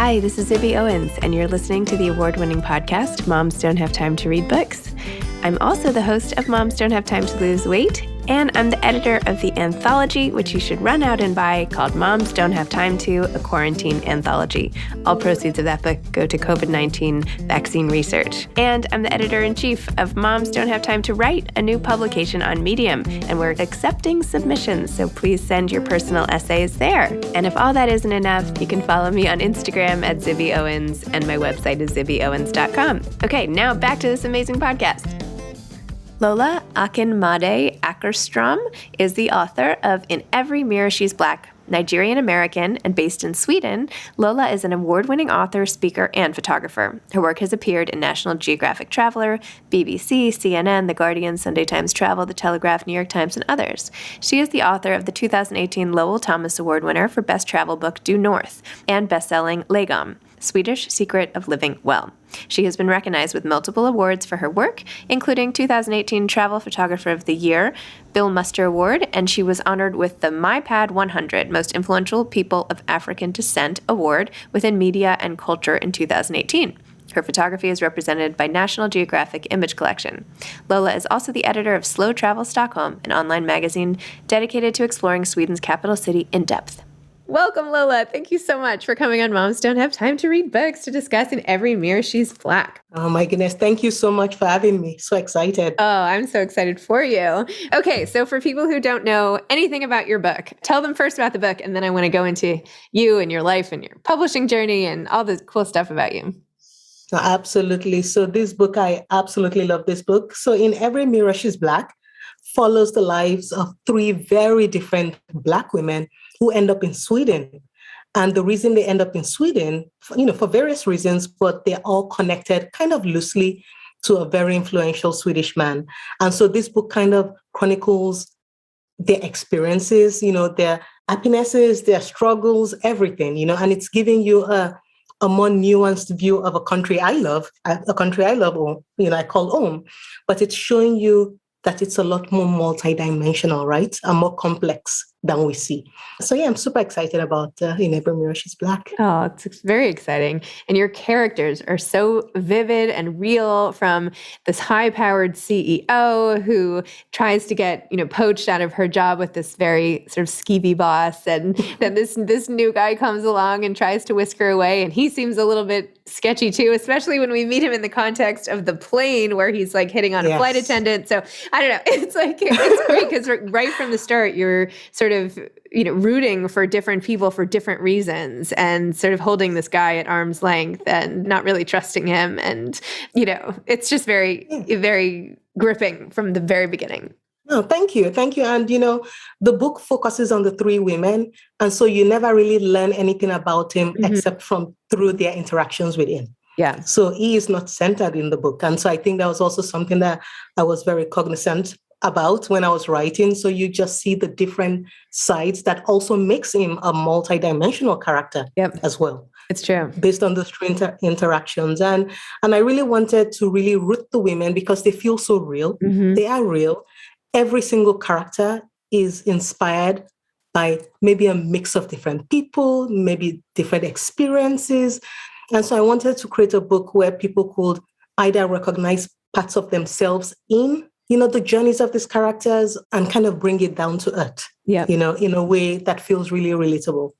Hi, this is Zibby Owens, and you're listening to the award-winning podcast, Moms Don't Have Time to Read Books. I'm also the host of Moms Don't Have Time to Lose Weight, and I'm the editor of the anthology, which you should run out and buy, called Moms Don't Have Time to, a Quarantine Anthology. All proceeds of that book go to COVID-19 vaccine research. And I'm the editor-in-chief of Moms Don't Have Time to Write, a new publication on Medium, and we're accepting submissions, so please send your personal essays there. And if all that isn't enough, you can follow me on Instagram at Zibby Owens, and my website is zibbyowens.com. Okay, now back to this amazing podcast. Lọlá Ákínmádé Åkerström is the author of In Every Mirror She's Black. Nigerian-American and based in Sweden, Lọlá is an award-winning author, speaker, and photographer. Her work has appeared in National Geographic Traveler, BBC, CNN, The Guardian, Sunday Times Travel, The Telegraph, New York Times, and others. She is the author of the 2018 Lowell Thomas Award winner for Best Travel Book Due North and best-selling Lagom, Swedish Secret of Living Well. She has been recognized with multiple awards for her work, including 2018 Travel Photographer of the Year, Bill Muster Award, and she was honored with the MyPad 100 Most Influential People of African Descent Award within Media and Culture in 2018. Her photography is represented by National Geographic Image Collection. Lọlá is also the editor of Slow Travel Stockholm, an online magazine dedicated to exploring Sweden's capital city in depth. Welcome, Lọlá. Thank you so much for coming on Moms Don't Have Time to Read Books to discuss In Every Mirror She's Black. Oh my goodness. Thank you so much for having me. So excited. Oh, I'm so excited for you. Okay, so for people who don't know anything about your book, tell them first about the book, and then I want to go into you and your life and your publishing journey and all the cool stuff about you. Absolutely. So this book, I absolutely love this book. So In Every Mirror She's Black follows the lives of three very different Black women who end up in Sweden. And the reason they end up in Sweden, for various reasons, but they're all connected kind of loosely to a very influential Swedish man. And so this book kind of chronicles their experiences, their happinesses, their struggles, everything, and it's giving you a more nuanced view of a country I love, or, I call home, but it's showing you that it's a lot more multidimensional, right? And more complex than we see. So yeah, I'm super excited about In Every Mirror She's Black. Oh, it's very exciting. And your characters are so vivid and real, from this high-powered CEO who tries to get, poached out of her job with this very sort of skeevy boss. And then this new guy comes along and tries to whisk her away. And he seems a little bit sketchy too, especially when we meet him in the context of the plane where he's like hitting on a flight attendant. So I don't know. It's great because right from the start, you're sort of, rooting for different people for different reasons and sort of holding this guy at arm's length and not really trusting him. And, it's just very, very gripping from the very beginning. Oh, thank you. Thank you. And, the book focuses on the three women. And so you never really learn anything about him except through their interactions with him. Yeah. So he is not centered in the book. And so I think that was also something that I was very cognizant about when I was writing. So you just see the different sides that also makes him a multidimensional character as well. It's true. Based on those three interactions. And I really wanted to really root the women because they feel so real. Mm-hmm. They are real. Every single character is inspired by maybe a mix of different people, maybe different experiences. And so I wanted to create a book where people could either recognize parts of themselves in, the journeys of these characters and kind of bring it down to earth, in a way that feels really relatable.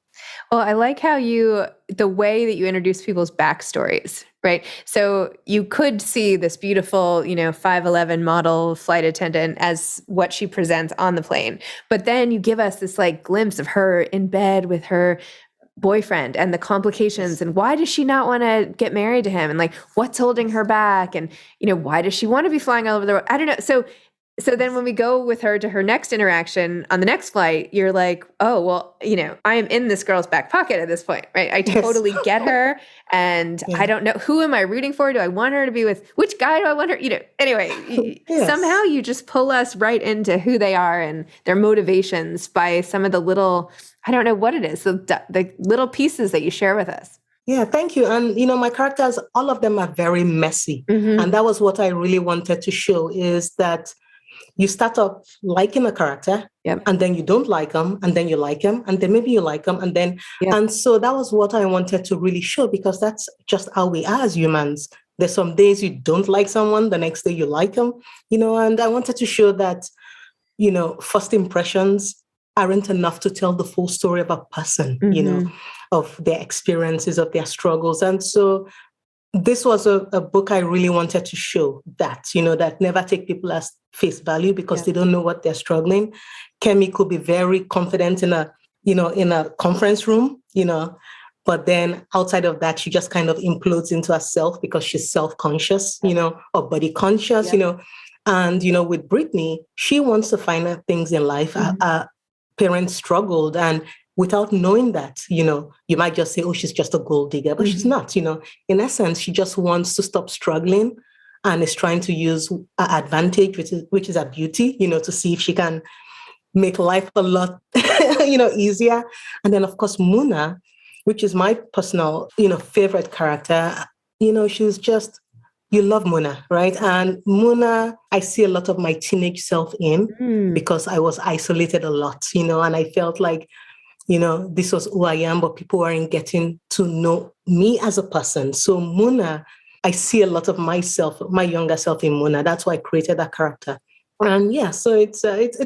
Well, I like how the way that you introduce people's backstories, right? So you could see this beautiful, 5'11" model flight attendant as what she presents on the plane. But then you give us this glimpse of her in bed with her boyfriend and the complications and why does she not want to get married to him and what's holding her back and why does she want to be flying all over the world? I don't know. So then when we go with her to her next interaction on the next flight, you're like, oh, well, I am in this girl's back pocket at this point, right? I totally get her. And I don't know, who am I rooting for? Do I want her to be with, which guy do I want her, anyway, somehow you just pull us right into who they are and their motivations by some of the little, I don't know what it is, the little pieces that you share with us. Yeah, thank you. And, my characters, all of them are very messy. Mm-hmm. And that was what I really wanted to show is that you start up liking a character, Yep. and then you don't like them, and then you like them, and then maybe you like them, and then, and so that was what I wanted to really show, because that's just how we are as humans. There's some days you don't like someone, the next day you like them, and I wanted to show that, first impressions aren't enough to tell the full story of a person, of their experiences, of their struggles. And so this was a book I really wanted to show that, that never take people as face value because they don't know what they're struggling. Kemi could be very confident in a conference room, but then outside of that, she just kind of implodes into herself because she's self-conscious, or body conscious, and, with Brittany, she wants to find out things in life. Her parents struggled, and without knowing that, you might just say, oh, she's just a gold digger, but she's not, in essence, she just wants to stop struggling and is trying to use her advantage, which is her beauty, to see if she can make life a lot, easier. And then, of course, Muna, which is my personal, favorite character, she's just, you love Muna, right? And Muna, I see a lot of my teenage self in because I was isolated a lot, and I felt like, this was who I am, but people weren't getting to know me as a person. So Muna, I see a lot of myself, my younger self in Muna. That's why I created that character. And so it's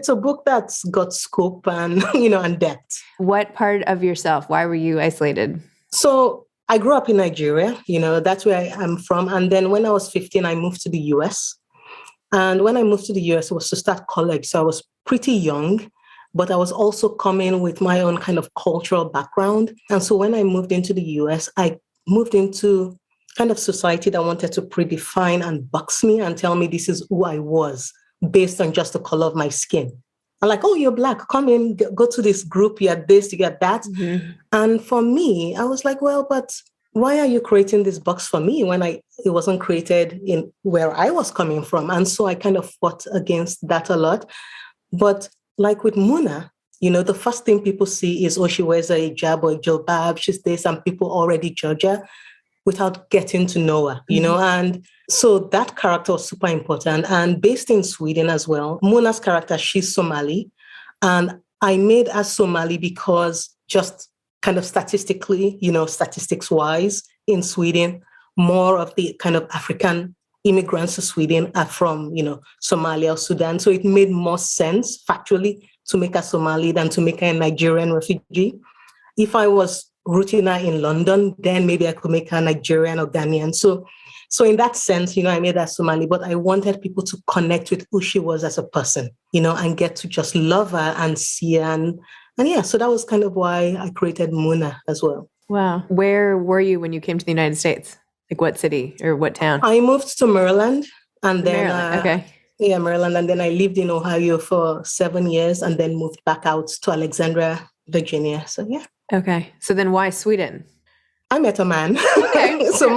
a book that's got scope and, and depth. What part of yourself? Why were you isolated? So I grew up in Nigeria, that's where I am from. And then when I was 15, I moved to the US. And when I moved to the US, it was to start college. So I was pretty young, but I was also coming with my own kind of cultural background. And so when I moved into the US, I moved into kind of society that wanted to predefine and box me and tell me this is who I was based on just the color of my skin. I'm like, oh, you're Black, come in, go to this group, you get this, you get that. And for me, I was like, well, but why are you creating this box for me when it wasn't created in where I was coming from? And so I kind of fought against that a lot. But like with Muna, the first thing people see is, oh, she wears a hijab or a jilbab, she's this, and people already judge her without getting to know her, And so that character was super important. And based in Sweden as well, Muna's character, she's Somali. And I made her Somali because just kind of statistically, statistics-wise, in Sweden, more of the kind of African immigrants to Sweden are from, Somalia or Sudan. So it made more sense factually to make her Somali than to make her a Nigerian refugee. If I was rooting her in London, then maybe I could make her Nigerian or Ghanaian. So in that sense, I made her Somali, but I wanted people to connect with who she was as a person, and get to just love her and see her. And so that was kind of why I created Muna as well. Wow. Where were you when you came to the United States? Like what city or what town? I moved to Maryland and then okay. Yeah, Maryland. And then I lived in Ohio for 7 years and then moved back out to Alexandria, Virginia. So yeah. Okay. So then why Sweden? I met a man. Okay. so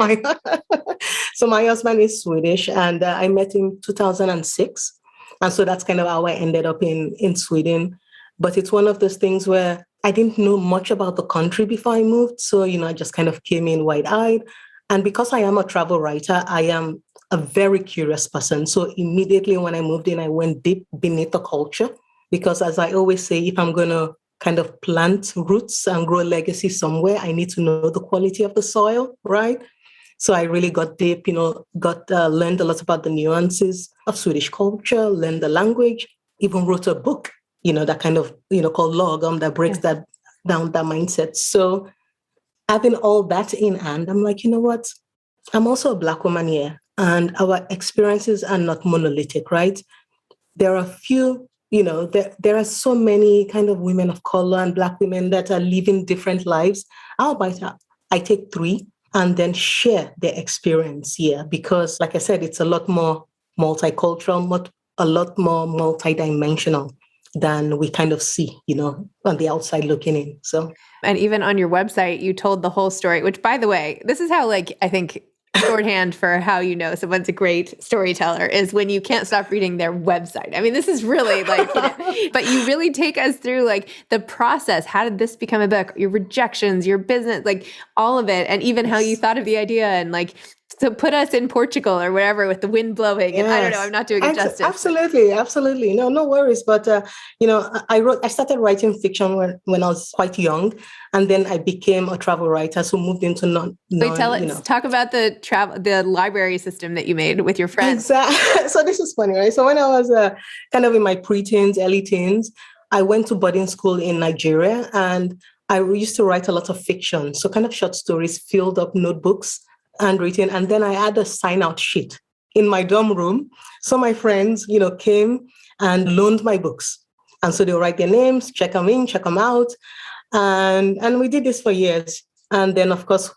my husband is Swedish and I met him 2006. And so that's kind of how I ended up in Sweden. But it's one of those things where I didn't know much about the country before I moved. So, I just kind of came in wide-eyed. And because I am a travel writer, I am a very curious person. So immediately when I moved in, I went deep beneath the culture. Because as I always say, if I'm going to kind of plant roots and grow a legacy somewhere, I need to know the quality of the soil, right? So I really got deep, learned a lot about the nuances of Swedish culture, learned the language, even wrote a book, that kind of, called Lagom, that breaks that down, that mindset. So having all that in hand, I'm like, you know what? I'm also a Black woman here, and our experiences are not monolithic, right? There are a few, there are so many kind of women of color and Black women that are living different lives. How about I take 3 and then share their experience here? Because like I said, it's a lot more multicultural, a lot more multidimensional than we kind of see, on the outside looking in. So, and even on your website, you told the whole story, which by the way, this is how I think shorthand for how someone's a great storyteller is when you can't stop reading their website. I mean, this is really but you really take us through the process. How did this become a book? Your rejections, your business, all of it. And even how you thought of the idea and So put us in Portugal or wherever with the wind blowing. Yes. And I don't know, I'm not doing it justice. Absolutely. No worries. But, I started writing fiction when I was quite young. And then I became a travel writer. So moved into talk about the library system that you made with your friends. Exactly. So this is funny, right? So when I was kind of in my preteens, early teens, I went to boarding school in Nigeria, and I used to write a lot of fiction. So kind of short stories, filled up notebooks, handwritten. And then I had a sign out sheet in my dorm room. So my friends, came and loaned my books. And so they'll write their names, check them in, check them out. And we did this for years. And then, of course,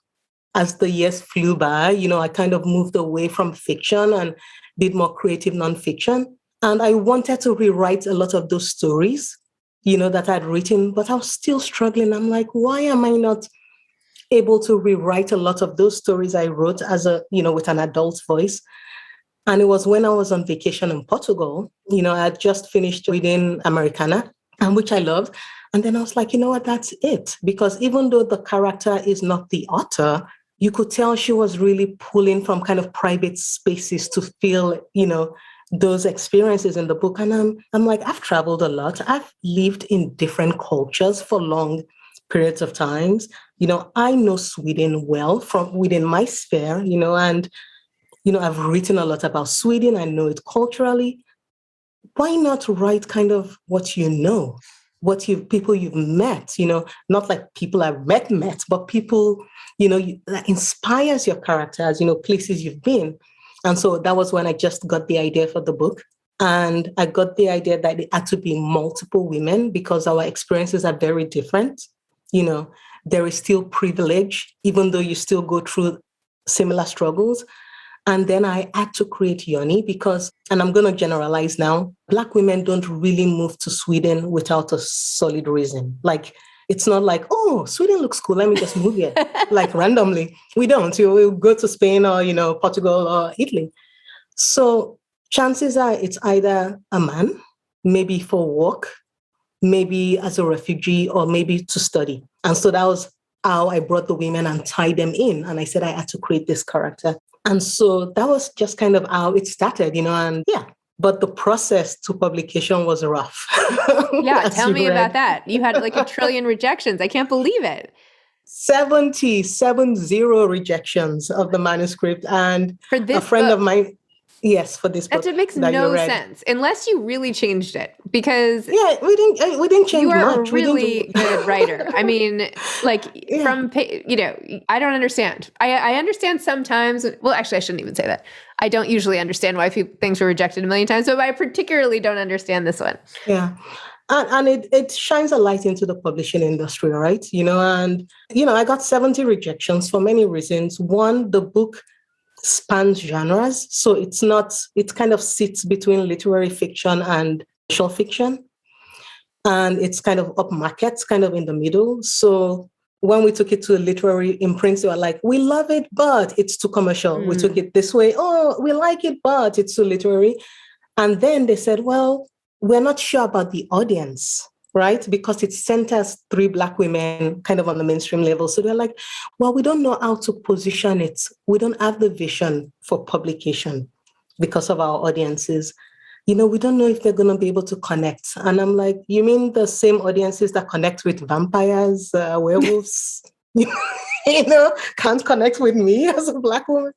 as the years flew by, I kind of moved away from fiction and did more creative nonfiction. And I wanted to rewrite a lot of those stories, that I'd written, but I was still struggling. I'm like, why am I not able to rewrite a lot of those stories I wrote with an adult voice? And it was when I was on vacation in Portugal, I had just finished reading Americana, and which I loved. And then I was like, you know what, that's it. Because even though the character is not the author, you could tell she was really pulling from kind of private spaces to feel, those experiences in the book. And I'm like, I've traveled a lot. I've lived in different cultures for long periods of times. I know Sweden well from within my sphere, and, I've written a lot about Sweden. I know it culturally. Why not write kind of what you know, people you've met, not like people I've met, but people, that inspires your characters, places you've been. And so that was when I just got the idea for the book. And I got the idea that it had to be multiple women because our experiences are very different. There is still privilege, even though you still go through similar struggles. And then I had to create Yoni because, and I'm going to generalize now, Black women don't really move to Sweden without a solid reason. Like, it's not like, oh, Sweden looks cool, let me just move here, like randomly. We don't. We'll go to Spain or, Portugal or Italy. So chances are it's either a man, maybe for work, maybe as a refugee, or maybe to study. And so that was how I brought the women and tied them in. And I said I had to create this character. And so that was just kind of how it started, and yeah. But the process to publication was rough. Yeah, tell me about that. You had like 1 trillion rejections. I can't believe it. 70 rejections of the manuscript. And for this a friend book. of mine, yes, for this book. It makes no sense unless you really changed it because we didn't change you are much. A really good writer. I mean, like from I don't understand. I understand sometimes. Well, actually, I shouldn't even say that. I don't usually understand why things were rejected a million times, but I particularly don't understand this one. Yeah. And it shines a light into the publishing industry, right? And I got 70 rejections for many reasons. One, the book spans genres. So it kind of sits between literary fiction and short fiction. And it's kind of upmarket, kind of in the middle. So when we took it to a literary imprint, they were like, we love it, but it's too commercial. We took it this way. Oh, we like it, but it's too literary. And then they said, well, we're not sure about the audience, right? Because it centers 3 Black women kind of on the mainstream level. So they're like, well, we don't know how to position it. We don't have the vision for publication because of our audiences. We don't know if they're going to be able to connect. And I'm like, you mean the same audiences that connect with vampires, werewolves, can't connect with me as a Black woman?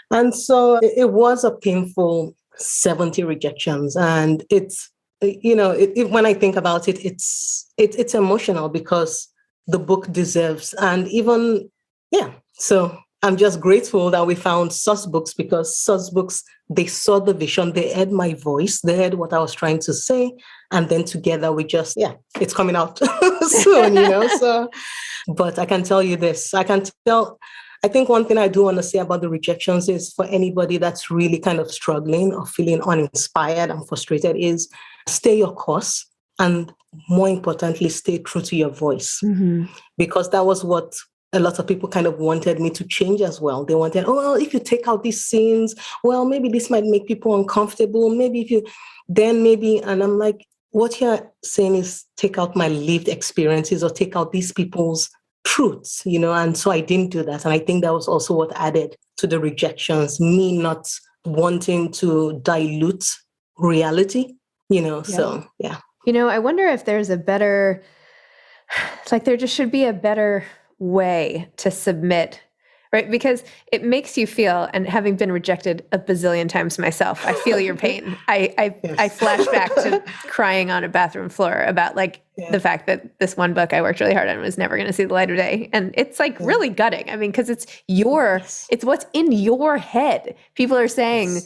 And so it was a painful 70 rejections. And it's, when I think about it, it's emotional because the book deserves. And even, so I'm just grateful that we found Source Books because Source Books, they saw the vision, they heard my voice, they heard what I was trying to say. And then together we just, it's coming out soon, So, but I can tell you this, I think one thing I do want to say about the rejections is for anybody that's really kind of struggling or feeling uninspired and frustrated is stay your course. And more importantly, stay true to your voice. Because that was what a lot of people kind of wanted me to change as well. They wanted, if you take out these scenes, well, maybe this might make people uncomfortable. Maybe and I'm like, what you're saying is take out my lived experiences or take out these people's truths, and so I didn't do that. And I think that was also what added to the rejections, me not wanting to dilute reality, so yeah. I wonder if there's a better, there just should be a better way to submit, right? Because it makes you feel, and having been rejected a bazillion times myself, I feel your pain. I flash back to crying on a bathroom floor about the fact that this one book I worked really hard on was never going to see the light of day. And it's really gutting. I mean, because it's it's what's in your head. People are saying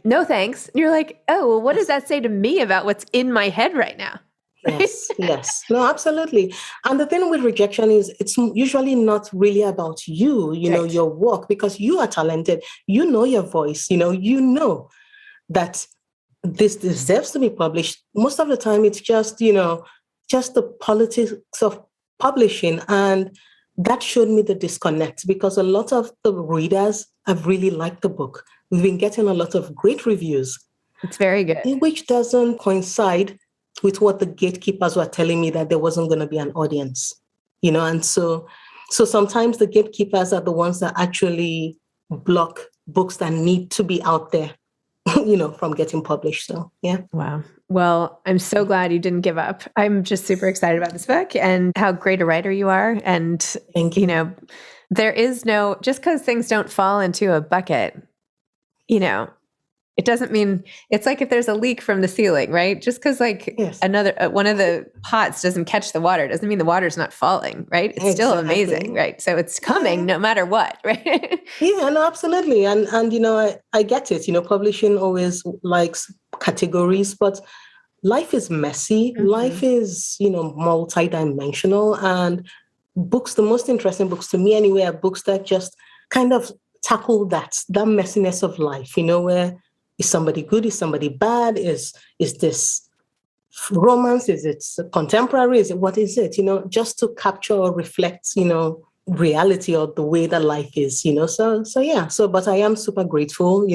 no thanks. And you're like, oh, well, what does that say to me about what's in my head right now? Yes. No, absolutely. And the thing with rejection is it's usually not really about you, Right. your work, because you are talented, your voice, you know that this deserves to be published. Most of the time, it's just, just the politics of publishing. And that showed me the disconnect, because a lot of the readers have really liked the book. We've been getting a lot of great reviews. It's very good. Which doesn't coincide with what the gatekeepers were telling me, that there wasn't going to be an audience, and so sometimes the gatekeepers are the ones that actually block books that need to be out there, from getting published. So, yeah. Wow. Well, I'm so glad you didn't give up. I'm just super excited about this book and how great a writer you are. And, Thank you. There is just because things don't fall into a bucket, it doesn't mean it's like if there's a leak from the ceiling, right? Just because another one of the pots doesn't catch the water doesn't mean the water's not falling, right? It's still amazing, right? So it's coming no matter what, right? Yeah, no, absolutely. And I get it. Publishing always likes categories, but life is messy. Mm-hmm. Life is, multidimensional, and books, the most interesting books to me anyway, are books that just kind of tackle that messiness of life, where is somebody good? Is somebody bad? Is this romance? Is it contemporary? What is it? Just to capture or reflect, reality or the way that life is, So yeah. But I am super grateful,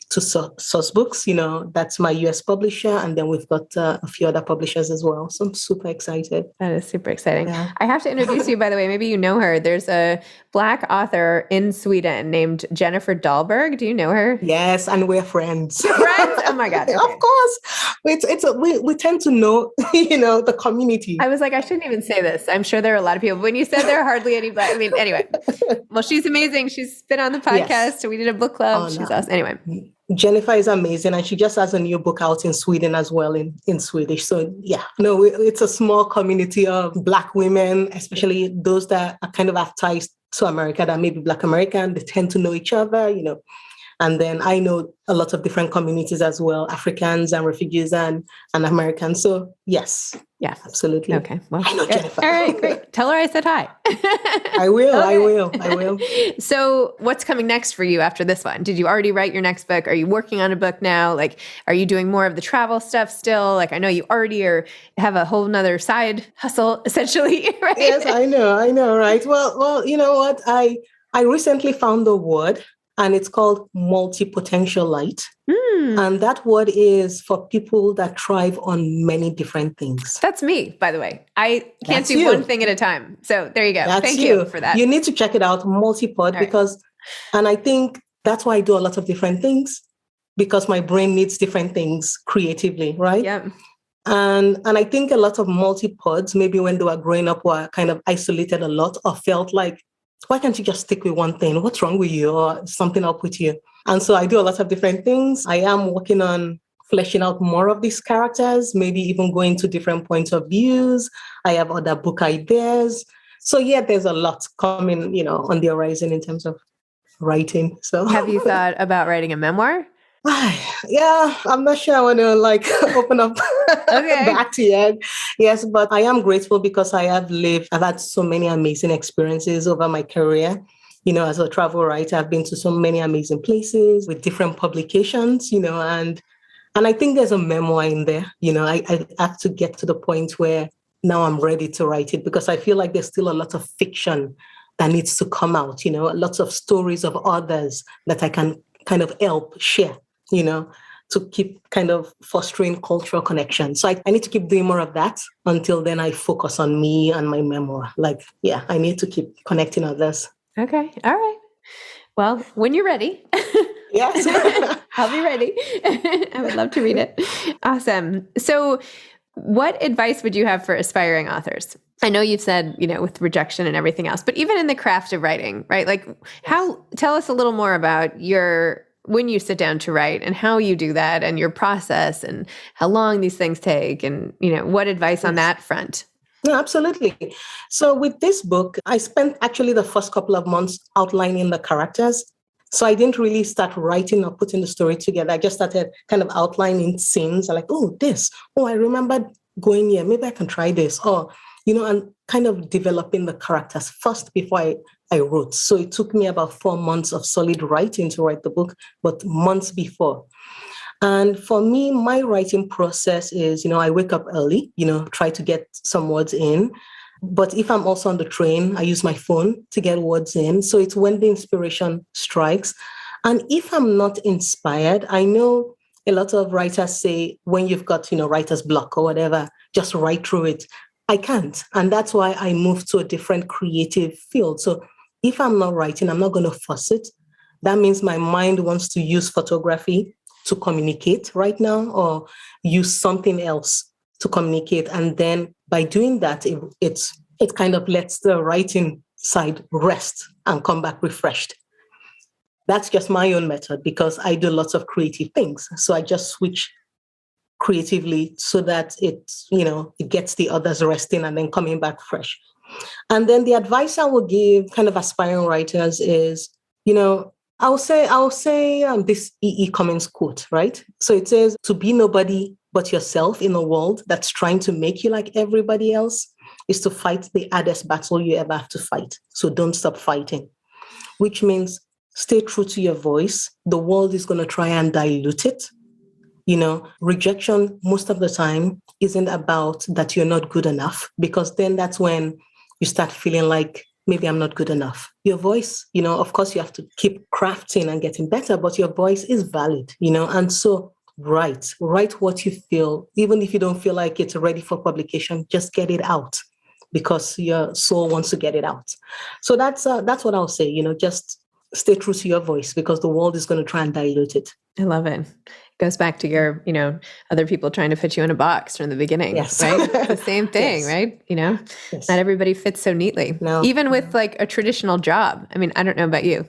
to Source Books, that's my US publisher. And then we've got a few other publishers as well. So I'm super excited. That is super exciting. Yeah. I have to introduce you, by the way, maybe you know her. There's a Black author in Sweden named Jennifer Dahlberg. Do you know her? Yes, and we're friends. You're friends? Oh my God. Okay. Of course. We tend to know, the community. I was like, I shouldn't even say this. I'm sure there are a lot of people. When you said there are hardly any Black, anyway. Well, she's amazing. She's been on the podcast. Yes. We did a book club. She's awesome. Anyway. Jennifer is amazing, and she just has a new book out in Sweden as well, in Swedish. So yeah, no, it's a small community of Black women, especially those that are kind of have ties to America, that may be Black American. They tend to know each other, And then I know a lot of different communities as well, Africans and refugees and Americans. So yes. Yeah, absolutely. Okay. Well, I know Jennifer. All right, great. Tell her I said hi. I will. Okay. I will. So what's coming next for you after this one? Did you already write your next book? Are you working on a book now? Are you doing more of the travel stuff still? I know you already have a whole nother side hustle, essentially, right? Yes, I know, right? Well, you know what? I recently found the word, and it's called multipotentialite. And that word is for people that thrive on many different things. That's me, by the way. I can't do one thing at a time. So there you go. Thank you for that. You need to check it out, multipod, because, and I think that's why I do a lot of different things, because my brain needs different things creatively, right? Yeah. And I think a lot of multipods, maybe when they were growing up, were kind of isolated a lot, or felt like, why can't you just stick with one thing? What's wrong with you? Or something up with you? And so I do a lot of different things. I am working on fleshing out more of these characters, maybe even going to different points of views. I have other book ideas. So yeah, there's a lot coming, on the horizon in terms of writing. So have you thought about writing a memoir? Yeah, I'm not sure I want to open up back to you. Yes, but I am grateful because I've had so many amazing experiences over my career. As a travel writer, I've been to so many amazing places with different publications, and I think there's a memoir in there. I have to get to the point where now I'm ready to write it, because I feel like there's still a lot of fiction that needs to come out, lots of stories of others that I can kind of help share. to keep kind of fostering cultural connection. So I need to keep doing more of that until then I focus on me and my memoir. I need to keep connecting others. Okay. All right. Well, when you're ready. Yes. I'll be ready. I would love to read it. Awesome. So what advice would you have for aspiring authors? I know you've said, with rejection and everything else, but even in the craft of writing, right? Tell us a little more about when you sit down to write and how you do that and your process and how long these things take and, what advice on that front? No, absolutely. So with this book, I spent actually the first couple of months outlining the characters. So I didn't really start writing or putting the story together. I just started kind of outlining scenes. I I remember going here. Maybe I can try this. And kind of developing the characters first before I wrote. So it took me about 4 months of solid writing to write the book, but months before. And for me, my writing process is, I wake up early, try to get some words in. But if I'm also on the train, I use my phone to get words in. So it's when the inspiration strikes. And if I'm not inspired, I know a lot of writers say when you've got, writer's block or whatever, just write through it. I can't. And that's why I moved to a different creative field. So if I'm not writing, I'm not going to force it. That means my mind wants to use photography to communicate right now or use something else to communicate. And then by doing that, it kind of lets the writing side rest and come back refreshed. That's just my own method because I do lots of creative things. So I just switch creatively so that it gets the others resting and then coming back fresh. And then the advice I will give kind of aspiring writers is, I'll say this E.E. Cummings quote, right? So it says, to be nobody but yourself in a world that's trying to make you like everybody else is to fight the hardest battle you ever have to fight. So don't stop fighting, which means stay true to your voice. The world is going to try and dilute it. Rejection most of the time isn't about that you're not good enough, because then that's when you start feeling like, maybe I'm not good enough. Your voice, of course you have to keep crafting and getting better, but your voice is valid, and so write what you feel. Even if you don't feel like it's ready for publication, just get it out because your soul wants to get it out. So that's what I'll say, just stay true to your voice because the world is going to try and dilute it. I love it. Goes back to your, other people trying to fit you in a box from the beginning, yes. Right? It's the same thing, yes. Right? Yes. Not everybody fits so neatly. No. Even with a traditional job. I mean, I don't know about you.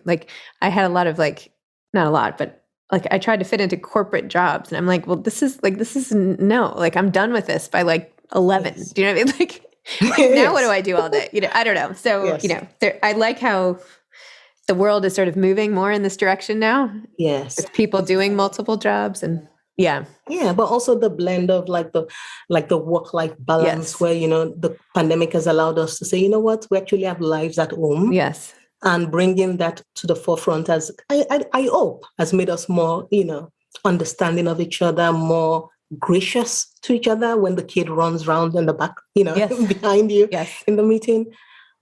I had a lot of not a lot, but I tried to fit into corporate jobs and I'm like, well, this is no, I'm done with this by 11. Yes. Do you know what I mean? Now what do I do all day? I don't know. So, yes. I like how the world is sort of moving more in this direction now. Yes. With people doing multiple jobs and yeah. Yeah, but also the blend of the work-life balance. Yes. Where, the pandemic has allowed us to say, you know what, we actually have lives at home. Yes. And bringing that to the forefront I hope has made us more, understanding of each other, more gracious to each other when the kid runs around in the back, yes. behind you yes. in the meeting.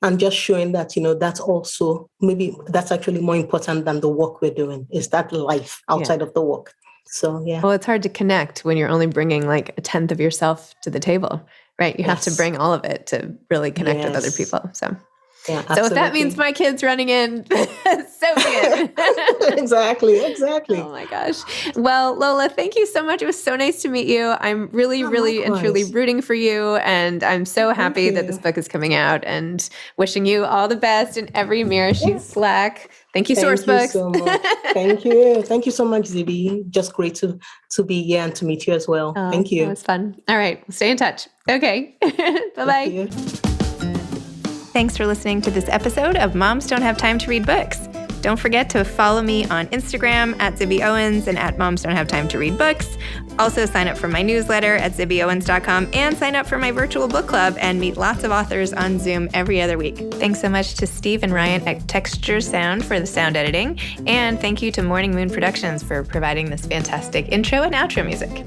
And just showing that, that's also, maybe that's actually more important than the work we're doing, is that life outside of the work. So, yeah. Well, it's hard to connect when you're only bringing a 10th of yourself to the table, right? You have to bring all of it to really connect with other people. So, yeah, so if that means my kids running in, so be it. Exactly. Oh my gosh. Well, Lola, thank you so much. It was so nice to meet you. I'm really and truly rooting for you. And I'm so happy that this book is coming out and wishing you all the best in every mirror she's slack. Thank you, Sourcebooks. Thank you so much. Thank you. Thank you so much, Zibby. Just great to be here and to meet you as well. Thank you. It was fun. All right. Stay in touch. Okay. Bye-bye. Thanks for listening to this episode of Moms Don't Have Time to Read Books. Don't forget to follow me on Instagram at Zibby Owens and at Moms Don't Have Time to Read Books. Also sign up for my newsletter at zibbyowens.com and sign up for my virtual book club and meet lots of authors on Zoom every other week. Thanks so much to Steve and Ryan at Texture Sound for the sound editing. And thank you to Morning Moon Productions for providing this fantastic intro and outro music.